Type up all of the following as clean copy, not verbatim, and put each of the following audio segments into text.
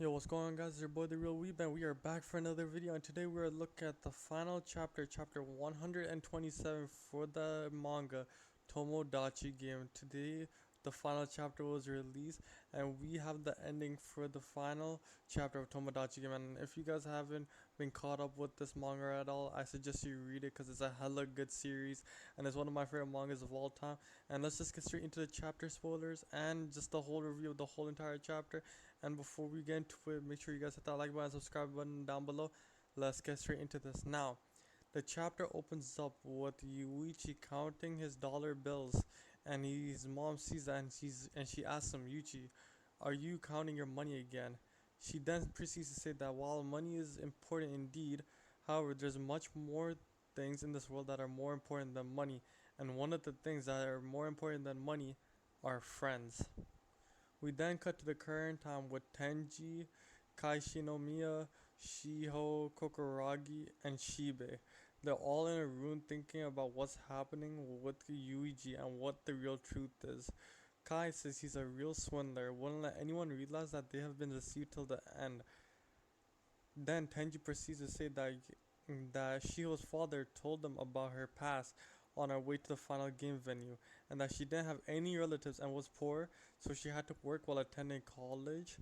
Yo, what's going on, guys? It's your boy The Real Weeb, and we are back for another video. And today we're looking at the final chapter, chapter 127 for the manga Tomodachi Game. Today, the final chapter was released, and we have the ending for the final chapter of Tomodachi Game. And if you guys haven't been caught up with this manga at all, I suggest you read it because it's a hella good series, and it's one of my favorite mangas of all time. And let's just get straight into the chapter spoilers and just the whole review of the whole entire chapter. And before we get into it, make sure you guys hit that like button and subscribe button down below. Let's get straight into this. Now, the chapter opens up with Yuichi counting his dollar bills, and his mom sees that, and she asks him, "Yuichi, are you counting your money again?" She then proceeds to say that while money is important indeed, however, there's much more things in this world that are more important than money, and one of the things that are more important than money are friends. We then cut to the current time with Tenji, Kaishinomiya, Shiho, Kokuragi, and Shibe. They're all in a room thinking about what's happening with Yuiji and what the real truth is. Kai says he's a real swindler, wouldn't let anyone realize that they have been deceived till the end. Then Tenji proceeds to say that Shiho's father told them about her past on her way to the final game venue, and that she didn't have any relatives and was poor, so she had to work while attending college.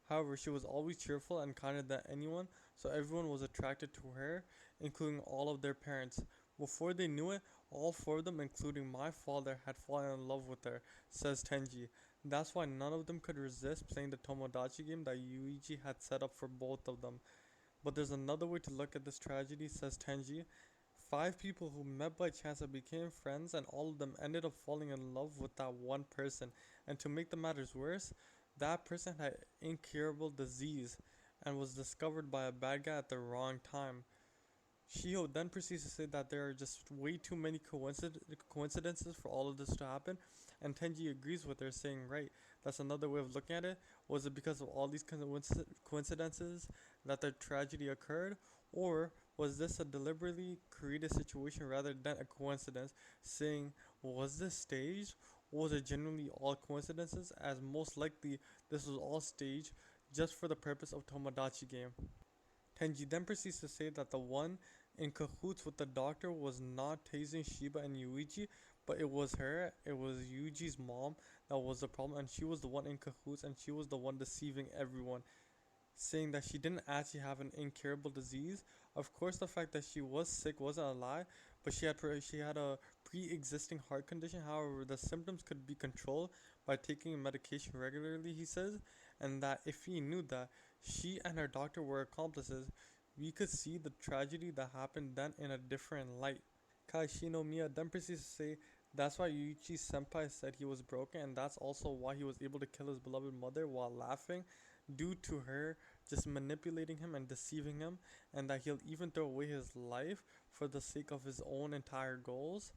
However, she was always cheerful and kinder than anyone, so everyone was attracted to her, including all of their parents. Before they knew it, all four of them, including my father, had fallen in love with her, says Tenji. That's why none of them could resist playing the Tomodachi game that Yuichi had set up for both of them. But there's another way to look at this tragedy, says Tenji. Five people who met by chance and became friends, and all of them ended up falling in love with that one person. And to make the matters worse, that person had incurable disease and was discovered by a bad guy at the wrong time. Shiho then proceeds to say that there are just way too many coincidences for all of this to happen, and Tenji agrees with her, saying, "Right, that's another way of looking at it. Was it because of all these coincidences that the tragedy occurred, or was this a deliberately created situation rather than a coincidence?" Saying, "Was this staged, or was it genuinely all coincidences? As most likely, this was all staged just for the purpose of Tomodachi Game." Tenji then proceeds to say that the one in cahoots with the doctor was not tasing Shiba and Yuichi, but it was her, it was Yuji's mom that was the problem, and she was the one in cahoots, and she was the one deceiving everyone, saying that she didn't actually have an incurable disease. Of course, the fact that she was sick wasn't a lie, but she had a pre-existing heart condition. However, the symptoms could be controlled by taking medication regularly, he says, and that if he knew that she and her doctor were accomplices, we could see the tragedy that happened then in a different light. Kaishinomiya then proceeds to say that's why Yuichi senpai said he was broken, and that's also why he was able to kill his beloved mother while laughing, due to her just manipulating him and deceiving him, and that he'll even throw away his life for the sake of his own entire goals.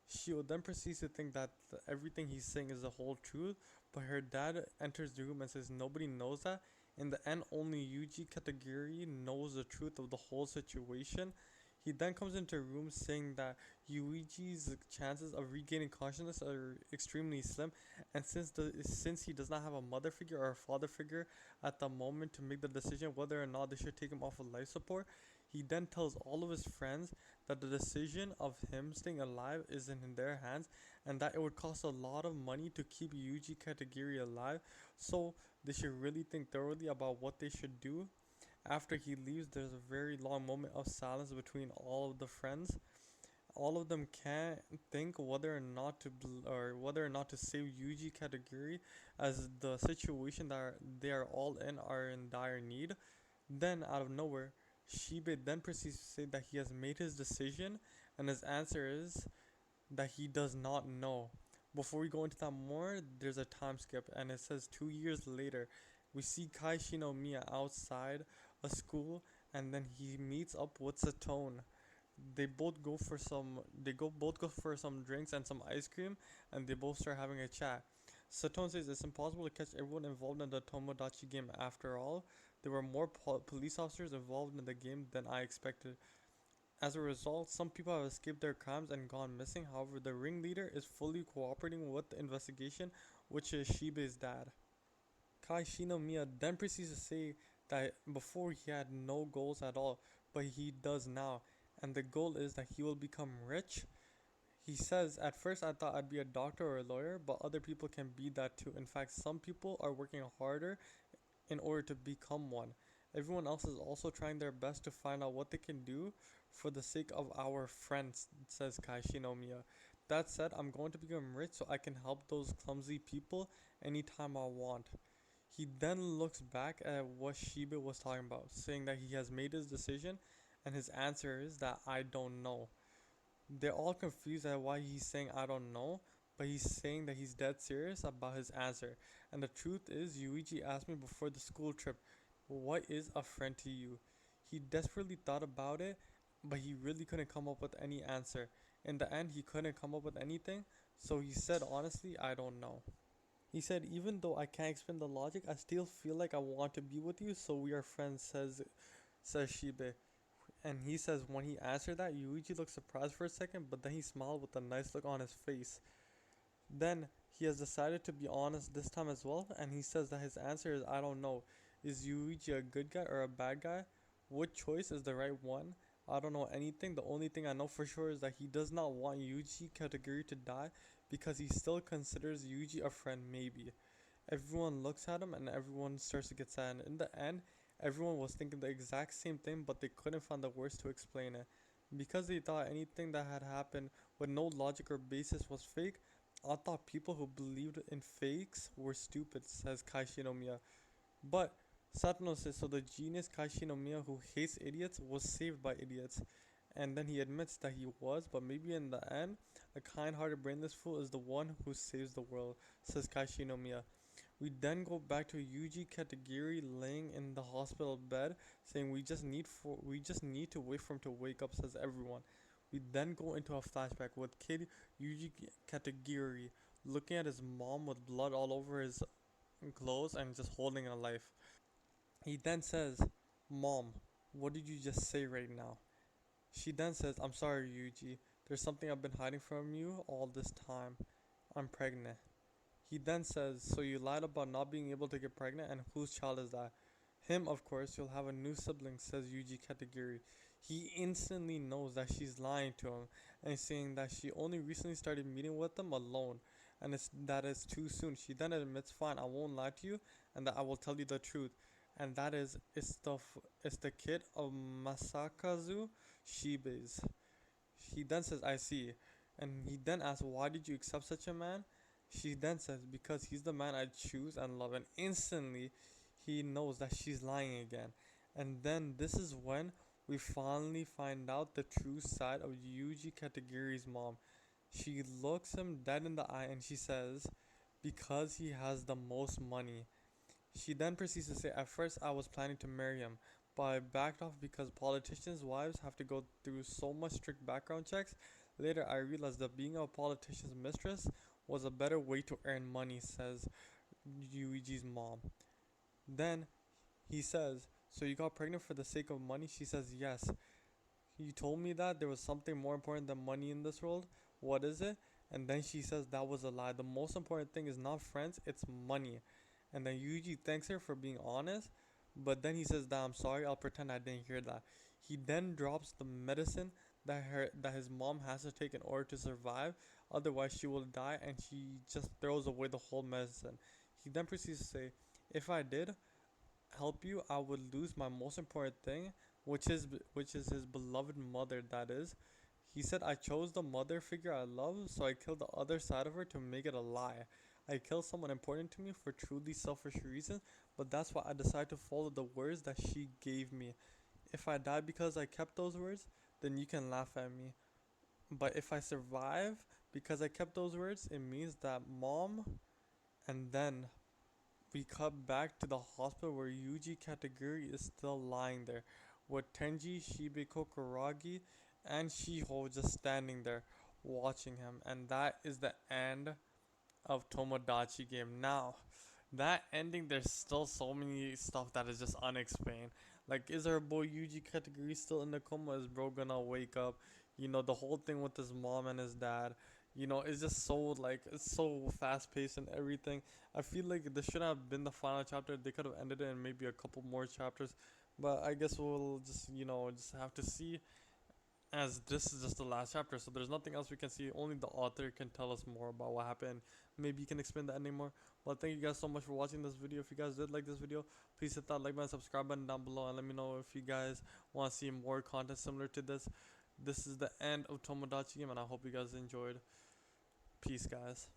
Shio then proceeds to think that everything he's saying is the whole truth, but her dad enters the room and says nobody knows that. In the end, only Yuuji Katagiri knows the truth of the whole situation. He then comes into a room saying that Yuichi's chances of regaining consciousness are extremely slim, and since he does not have a mother figure or a father figure at the moment to make the decision whether or not they should take him off of life support, he then tells all of his friends that the decision of him staying alive is in their hands, and that it would cost a lot of money to keep Yuji Katagiri alive, so they should really think thoroughly about what they should do. After he leaves, there's a very long moment of silence between all of the friends. All of them can't think whether or not to save Yuji Katagiri, as the situation that they are all in are in dire need. Then, out of nowhere, Shibe then proceeds to say that he has made his decision, and his answer is that he does not know. Before we go into that more, there's a time skip, and it says 2 years later. We see Kai Shinomiya outside a school, and then he meets up with Satone. They both go for some drinks and some ice cream, and they both start having a chat. Satone says it's impossible to catch everyone involved in the Tomodachi game. After all, there were more police officers involved in the game than I expected. As a result, some people have escaped their crimes and gone missing. However, the ringleader is fully cooperating with the investigation, which is Shibe's dad. Kai Shinomiya then proceeds to say that before he had no goals at all, but he does now, and the goal is that he will become rich. He says, at first I thought I'd be a doctor or a lawyer, but other people can be that too. In fact, some people are working harder in order to become one. Everyone else is also trying their best to find out what they can do for the sake of our friends, says Kai Shinomiya. That said, I'm going to become rich so I can help those clumsy people anytime I want. He then looks back at what Shiba was talking about, saying that he has made his decision, and his answer is that I don't know. They're all confused at why he's saying I don't know, but he's saying that he's dead serious about his answer. And the truth is, Yuichi asked me before the school trip, what is a friend to you? He desperately thought about it, but he really couldn't come up with any answer. In the end, he couldn't come up with anything, so he said honestly, I don't know. He said, even though I can't explain the logic, I still feel like I want to be with you, so we are friends, says Shibe. And he says when he answered that, Yuichi looked surprised for a second, but then he smiled with a nice look on his face. Then he has decided to be honest this time as well, and he says that his answer is I don't know. Is Yuichi a good guy or a bad guy? What choice is the right one? I don't know anything. The only thing I know for sure is that he does not want Yuichi Katagiri to die because he still considers Yuichi a friend, maybe. Everyone looks at him and everyone starts to get sad. And in the end, everyone was thinking the exact same thing, but they couldn't find the words to explain it. Because they thought anything that had happened with no logic or basis was fake, I thought people who believed in fakes were stupid, says Kai Shinomiya. But Satono says, so the genius Kai Shinomiya who hates idiots was saved by idiots. And then he admits that he was, but maybe in the end, a kind-hearted brainless fool is the one who saves the world, says Kai Shinomiya. We then go back to Yuji Katagiri laying in the hospital bed, saying we just need to wait for him to wake up, says everyone. We then go into a flashback with kid Yuji Katagiri looking at his mom with blood all over his clothes and just holding a knife. He then says, Mom, what did you just say right now? She then says, I'm sorry, Yuji. There's something I've been hiding from you all this time. I'm pregnant. He then says, so you lied about not being able to get pregnant, and whose child is that? Him, of course. You'll have a new sibling, says Yuji Katagiri. He instantly knows that she's lying to him and saying that she only recently started meeting with him alone, and that is too soon. She then admits, fine, I won't lie to you, and that I will tell you the truth. And that is, it's the kid of Masakazu Shibe's. He then says, I see. And he then asks, why did you accept such a man? She then says, because he's the man I choose and love. And instantly, he knows that she's lying again. And then this is when we finally find out the true side of Yuji Katagiri's mom. She looks him dead in the eye and she says, because he has the most money. She then proceeds to say, at first I was planning to marry him, but I backed off because politicians' wives have to go through so much strict background checks. Later I realized that being a politician's mistress was a better way to earn money, says Yuichi's mom. Then he says, so you got pregnant for the sake of money? She says, yes. You told me that there was something more important than money in this world. What is it? And then she says that was a lie. The most important thing is not friends, it's money. And then Yuji thanks her for being honest, but then he says that I'm sorry, I'll pretend I didn't hear that. He then drops the medicine that his mom has to take in order to survive, otherwise she will die, and she just throws away the whole medicine. He then proceeds to say, if I did help you, I would lose my most important thing, which is his beloved mother, that is. He said, I chose the mother figure I love, so I killed the other side of her to make it a lie. I killed someone important to me for truly selfish reasons, but that's why I decided to follow the words that she gave me. If I die because I kept those words, then you can laugh at me. But if I survive because I kept those words, it means that mom. And then we cut back to the hospital where Yuji Katagiri is still lying there, with Tenji, Shibe Kokuragi, and Shiho just standing there watching him. And that is the end of Tomodachi Game. Now, that ending, there's still so many stuff that is just unexplained. Like, is our boy Yuji Katagiri still in the coma? Is bro gonna wake up? You know, the whole thing with his mom and his dad. it's just so like it's so fast paced and everything. I feel like this should have been the final chapter. They could have ended it in maybe a couple more chapters, but I guess we'll just just have to see, as this is just the last chapter, so there's nothing else we can see. Only the author can tell us more about what happened. Maybe you can explain the ending more. But thank you guys so much for watching this video. If you guys did like this video, please hit that like button, subscribe button down below, and let me know if you guys want to see more content similar to this. This is the end of Tomodachi Game, and I hope you guys enjoyed. Peace, guys.